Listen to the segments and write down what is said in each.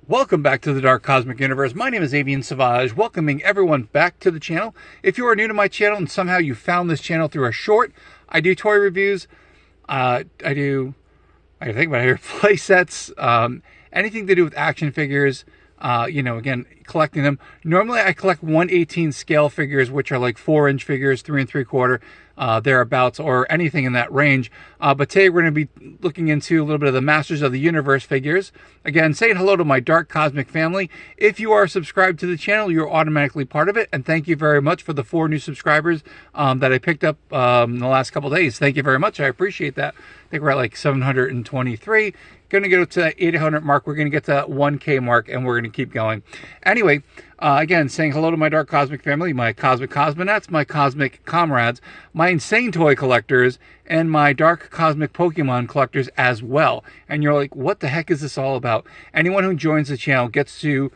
Welcome back to the Dark Cosmic Universe. My name is Avian Savage, welcoming everyone back to the channel. If you are new to my channel and somehow you found this channel through a short, I do toy reviews. I think about here, play sets, anything to do with action figures. Again, collecting them. Normally I collect 1/18 scale figures, which are like 4-inch figures, 3 3/4, thereabouts, or anything in that range. But today we're going to be looking into a little bit of the Masters of the Universe figures. Again, saying hello to my Dark Cosmic family. If you are subscribed to the channel, you're automatically part of it. And thank you very much for the 4 new subscribers that I picked up in the last couple days. Thank you very much. I appreciate that. I think we're at like 723. Going to go to the 800 mark. We're going to get to that 1K mark, and we're going to keep going. Anyway, again, saying hello to my Dark Cosmic family, my Cosmic Cosmonauts, my Cosmic Comrades, my Insane Toy Collectors, and my Dark Cosmic Pokémon Collectors as well. And you're like, what the heck is this all about? Anyone who joins the channel gets to,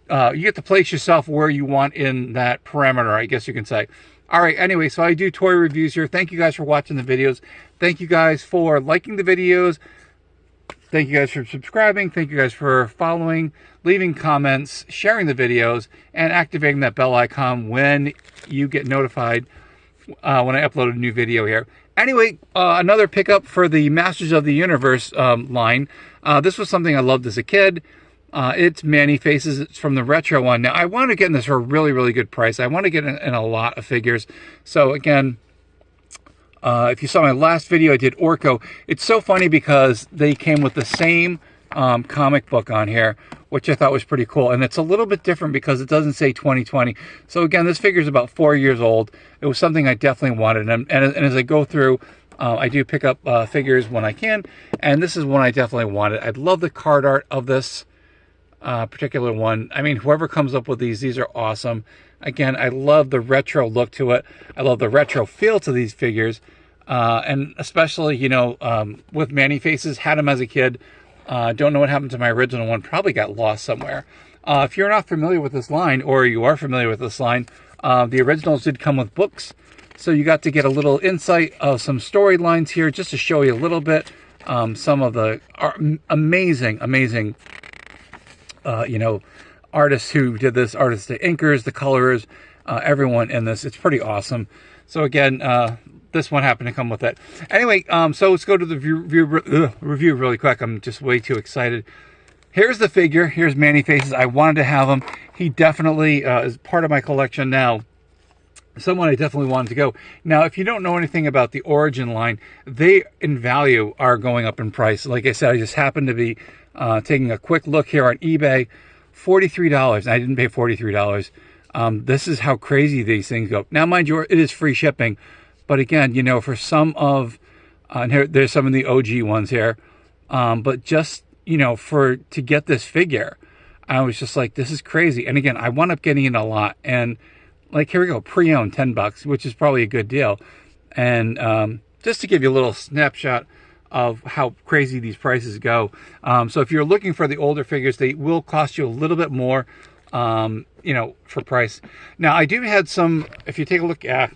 you get to place yourself where you want in that parameter, I guess you can say. All right, anyway, so I do toy reviews here. Thank you guys for watching the videos. Thank you guys for liking the videos. Thank you guys for subscribing. Thank you guys for following, leaving comments, sharing the videos, and activating that bell icon when you get notified when I upload a new video here. Anyway, another pickup for the Masters of the Universe line. This was something I loved as a kid. It's Manny Faces. It's from the retro one. Now, I want to get in this for a really, really good price. I want to get in a lot of figures. So, again, if you saw my last video, I did Orko. It's so funny because they came with the same comic book on here, which I thought was pretty cool. And it's a little bit different because it doesn't say 2020. So again, this figure is about 4 years old. It was something I definitely wanted. And as I go through, I do pick up figures when I can. And this is one I definitely wanted. I love the card art of this particular one. I mean, whoever comes up with these are awesome. Again, I love the retro look to it. I love the retro feel to these figures. And especially, with Manny Faces, had him as a kid. Don't know what happened to my original one. Probably got lost somewhere. If you're not familiar with this line, or you are familiar with this line, the originals did come with books. So you got to get a little insight of some storylines here, just to show you a little bit. Some of the amazing artists who did this, artists, the inkers, the colorers, everyone in this. It's pretty awesome. So again, this one happened to come with it. Anyway, so let's go to the review really quick. I'm just way too excited. Here's the figure. Here's Manny Faces. I wanted to have him. He definitely is part of my collection now. Someone I definitely wanted to go. Now, if you don't know anything about the Origin line, they in value are going up in price. Like I said, I just happened to be taking a quick look here on eBay. $43. I didn't pay $43. This is how crazy these things go. Now, mind you, it is free shipping. But again, for some of, and here, there's some of the OG ones here. But just, to get this figure, I was just like, this is crazy. And again, I wound up getting it a lot. And like, here we go, pre-owned, $10, which is probably a good deal. And just to give you a little snapshot of how crazy these prices go. So if you're looking for the older figures, they will cost you a little bit more, for price. Now, I do had some, if you take a look at,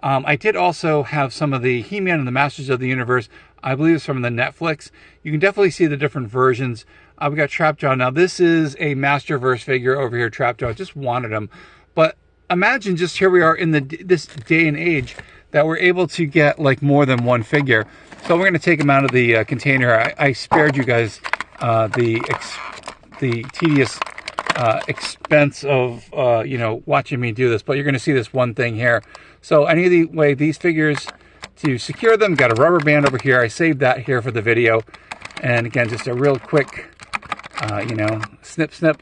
I did also have some of the He-Man and the Masters of the Universe. I believe it's from the Netflix. You can definitely see the different versions. We got Trapjaw. Now, this is a Masterverse figure over here, Trapjaw. I just wanted him. But imagine just here we are in this day and age that we're able to get like more than one figure. So we're going to take them out of the container. I spared you guys the tedious expense of watching me do this, but you're going to see this one thing here. So anyway, these figures, to secure them, got a rubber band over here. I saved that here for the video. And again, just a real quick snip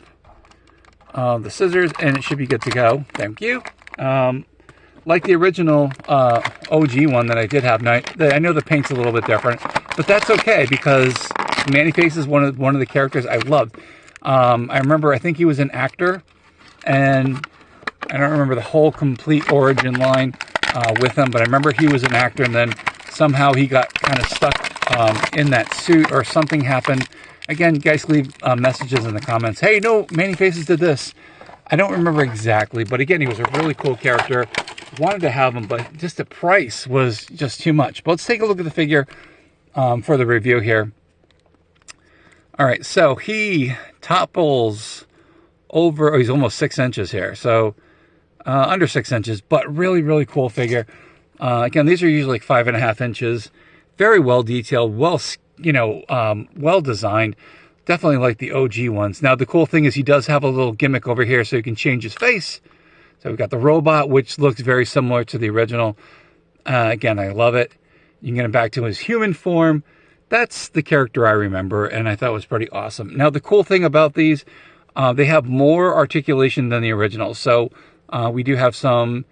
of the scissors, and it should be good to go. Thank you. Like the original OG one that I did have. Now, I know the paint's a little bit different, but that's okay because Manny Face is one of the characters I loved. I remember, I think he was an actor, and I don't remember the whole complete Origin line with him, but I remember he was an actor, and then somehow he got kind of stuck in that suit, or something happened. Again, you guys leave messages in the comments. Hey, no, Manny Faces did this. I don't remember exactly, but again, he was a really cool character. Wanted to have him, but just the price was just too much. But let's take a look at the figure for the review here. All right, so he topples over, oh, he's almost 6 inches here. So under 6 inches, but really, really cool figure. Again, these are usually like 5.5 inches. Very well detailed, well, well designed. Definitely like the OG ones. Now, the cool thing is he does have a little gimmick over here so you can change his face. So we've got the robot, which looks very similar to the original. Again, I love it. You can get him back to his human form. That's the character I remember, and I thought was pretty awesome. Now, the cool thing about these, they have more articulation than the original. So we do have some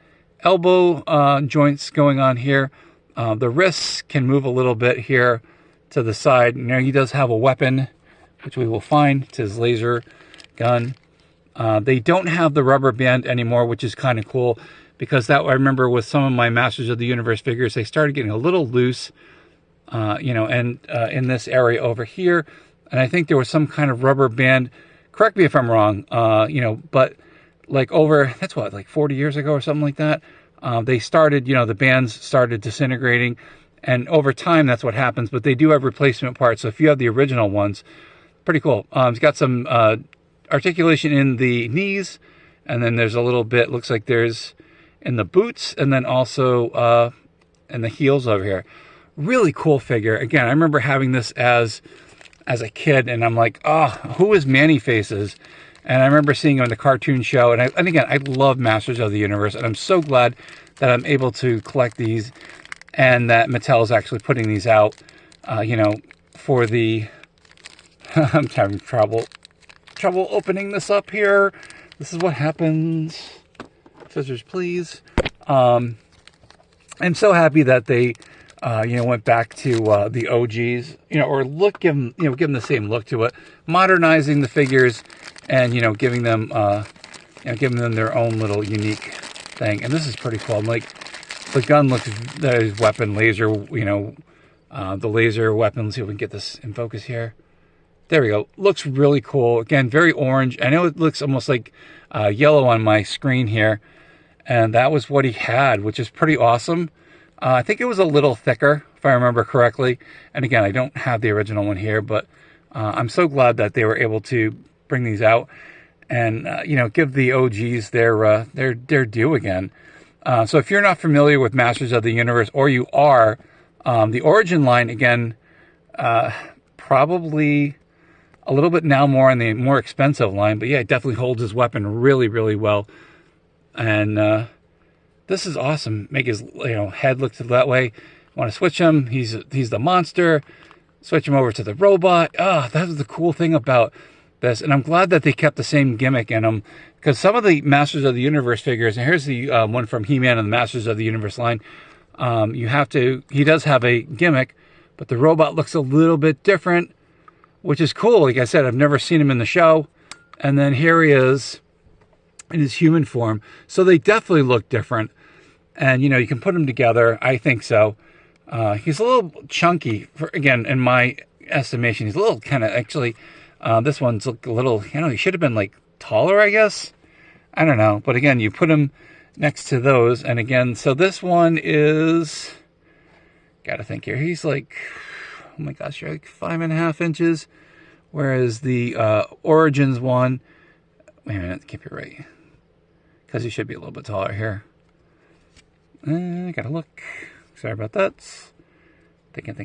elbow joints going on here. The wrists can move a little bit here to the side. Now, he does have a weapon, which we will find. It's his laser gun. They don't have the rubber band anymore, which is kind of cool, because that I remember with some of my Masters of the Universe figures, they started getting a little loose, and in this area over here. And I think there was some kind of rubber band. Correct me if I'm wrong, but like that's what, like 40 years ago or something like that. They started, the bands started disintegrating, and over time that's what happens. But they do have replacement parts. So if you have the original ones, pretty cool. It's got some articulation in the knees, and then there's a little bit, looks like there's in the boots, and then also in the heels over here. Really cool figure. Again, I remember having this as a kid, and I'm like, oh, who is Manny Faces? And I remember seeing him in the cartoon show, and again, I love Masters of the Universe, and I'm so glad that I'm able to collect these, and that Mattel is actually putting these out, for the... I'm having trouble opening this up here. This is what happens. Scissors, please. I'm so happy that they, went back to the OGs, or give them the same look to it, modernizing the figures, and giving them their own little unique thing. And this is pretty cool. I'm like, the gun looks, there's weapon, laser, the laser weapon. Let's see if we can get this in focus here. There we go. Looks really cool. Again, very orange. I know it looks almost like yellow on my screen here. And that was what he had, which is pretty awesome. I think it was a little thicker, if I remember correctly. And again, I don't have the original one here, but I'm so glad that they were able to bring these out and, give the OGs their due again. So if you're not familiar with Masters of the Universe, or you are, the Origin line, again, probably a little bit now more on the more expensive line, but yeah, it definitely holds his weapon really, really well. And this is awesome. Make his head look that way. Want to switch him? He's the monster. Switch him over to the robot. Oh, that was the cool thing about this, and I'm glad that they kept the same gimmick in them, because some of the Masters of the Universe figures, and here's the one from He-Man and the Masters of the Universe line. He does have a gimmick, but the robot looks a little bit different, which is cool. Like I said, I've never seen him in the show. And then here he is in his human form. So they definitely look different. And, you can put them together. I think so. He's a little chunky, again, in my estimation. He's a little kind of, actually, this one's a little, he should have been, like, taller, I guess. I don't know. But again, you put him next to those. And again, so this one is, got to think here. He's like, oh my gosh, you're like 5.5 inches. Whereas the Origins one, wait a minute, keep it right, because he should be a little bit taller here. I gotta look. Sorry about that. Thinking,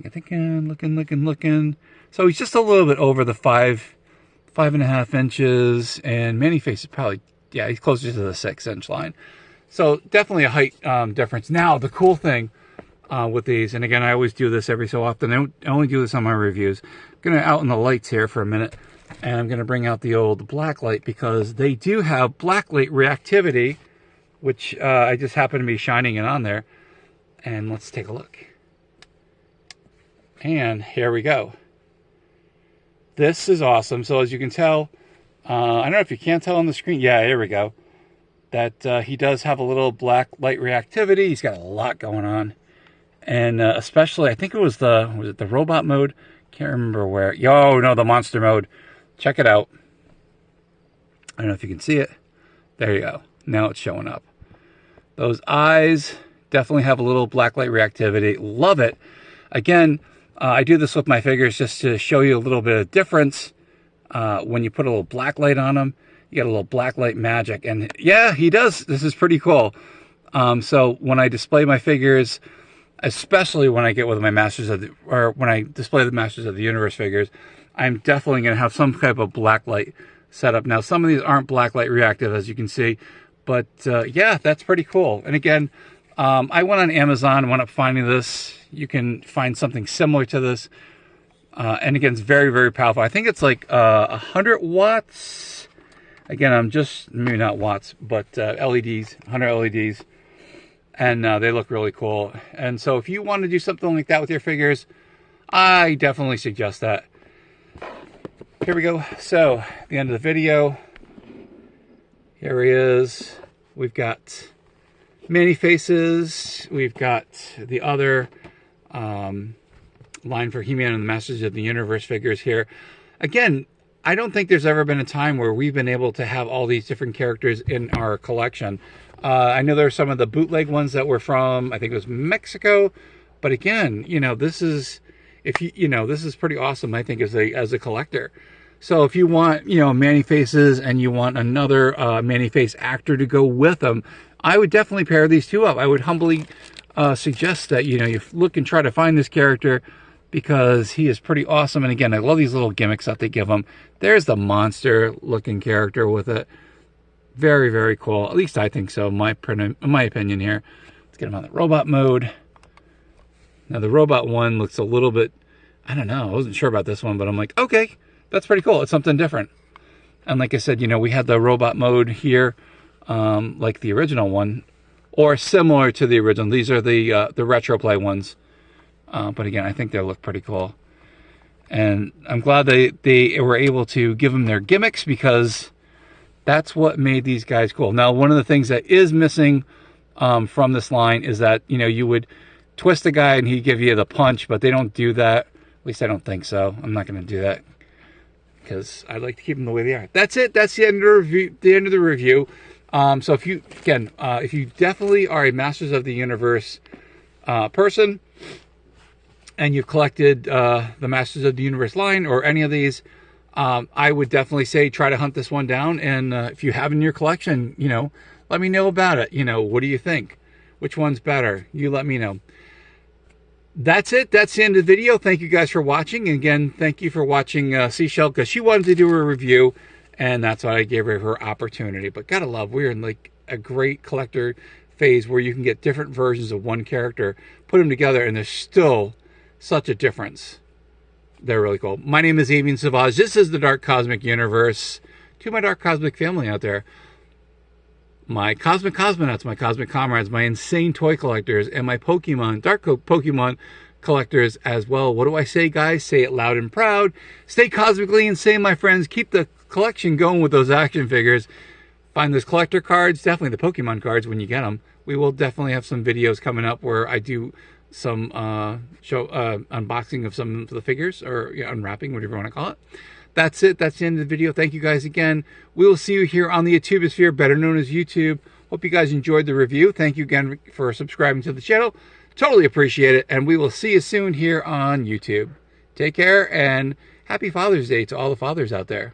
looking. So he's just a little bit over the 5.5 inches, and Manny Face is probably, yeah, he's closer to the 6-inch line. So definitely a height difference. Now, the cool thing with these, and again, I always do this every so often. I only do this on my reviews. I'm going to out in the lights here for a minute, and I'm going to bring out the old black light, because they do have black light reactivity, which I just happen to be shining it on there. And let's take a look. And here we go. This is awesome. So as you can tell, I don't know if you can tell on the screen. Yeah, here we go. That he does have a little black light reactivity. He's got a lot going on. And especially, I think it was the robot mode? Can't remember where. Yo, no, the monster mode. Check it out. I don't know if you can see it. There you go. Now it's showing up. Those eyes definitely have a little black light reactivity. Love it. Again, I do this with my figures just to show you a little bit of difference when you put a little black light on him, you get a little black light magic. And yeah, he does. This is pretty cool. So when I display my figures, especially when I get with my when I display the Masters of the Universe figures, I'm definitely going to have some type of black light setup. Now, some of these aren't black light reactive, as you can see, but yeah, that's pretty cool. And again, I went on Amazon and wound up finding this. You can find something similar to this. And again, it's very, very powerful. I think it's like 100 watts. Again, I'm just, maybe not watts, but LEDs, 100 LEDs. And they look really cool. And so if you want to do something like that with your figures, I definitely suggest that. Here we go. So, the end of the video. Here he is. We've got many faces. We've got the other line for He-Man and the Masters of the Universe figures here. Again, I don't think there's ever been a time where we've been able to have all these different characters in our collection. I know there are some of the bootleg ones that were from, I think it was Mexico, but again, you know, this is, this is pretty awesome, I think, as a collector. So if you want, Man-E-Faces and you want another Man-E-Face actor to go with them, I would definitely pair these two up. I would humbly suggest that, you look and try to find this character, because he is pretty awesome. And again, I love these little gimmicks that they give him. There's the monster looking character with it. Very, very cool. At least I think so, in my opinion here. Let's get him on the robot mode. Now the robot one looks a little bit, I don't know, I wasn't sure about this one, but I'm like, okay, that's pretty cool. It's something different. And like I said, we had the robot mode here, like the original one, or similar to the original. These are the retro play ones. But again, I think they look pretty cool. And I'm glad they were able to give them their gimmicks, because that's what made these guys cool. Now, one of the things that is missing from this line is that, you would twist a guy and he'd give you the punch, but they don't do that. At least I don't think so. I'm not going to do that, because I like to keep them the way they are. That's it. That's the end of the review. So if you definitely are a Masters of the Universe person, and you've collected the Masters of the Universe line or any of these, I would definitely say try to hunt this one down. And if you have in your collection, let me know about it. What do you think? Which one's better? You let me know. That's it. That's the end of the video. Thank you guys for watching. And again, thank you for watching Seashell, because she wanted to do a review, and that's why I gave her opportunity. But gotta love, we're in like a great collector phase where you can get different versions of one character, put them together, and there's still such a difference. They're really cool. My name is Avian Savage. This is the Dark Cosmic Universe. To my Dark Cosmic family out there, my Cosmic Cosmonauts, my Cosmic Comrades, my insane toy collectors, and my Pokemon, Dark Pokemon collectors as well. What do I say, guys? Say it loud and proud. Stay cosmically insane, my friends. Keep the collection going with those action figures. Find those collector cards, definitely the Pokemon cards when you get them. We will definitely have some videos coming up where I do some unboxing of some of the figures, or unwrapping, whatever you want to call it. That's it. That's the end of the video. Thank you guys again. We will see you here on the YouTubesphere, better known as YouTube. Hope you guys enjoyed the review. Thank you again for subscribing to the channel. Totally appreciate it. And we will see you soon here on YouTube. Take care, and happy Father's Day to all the fathers out there.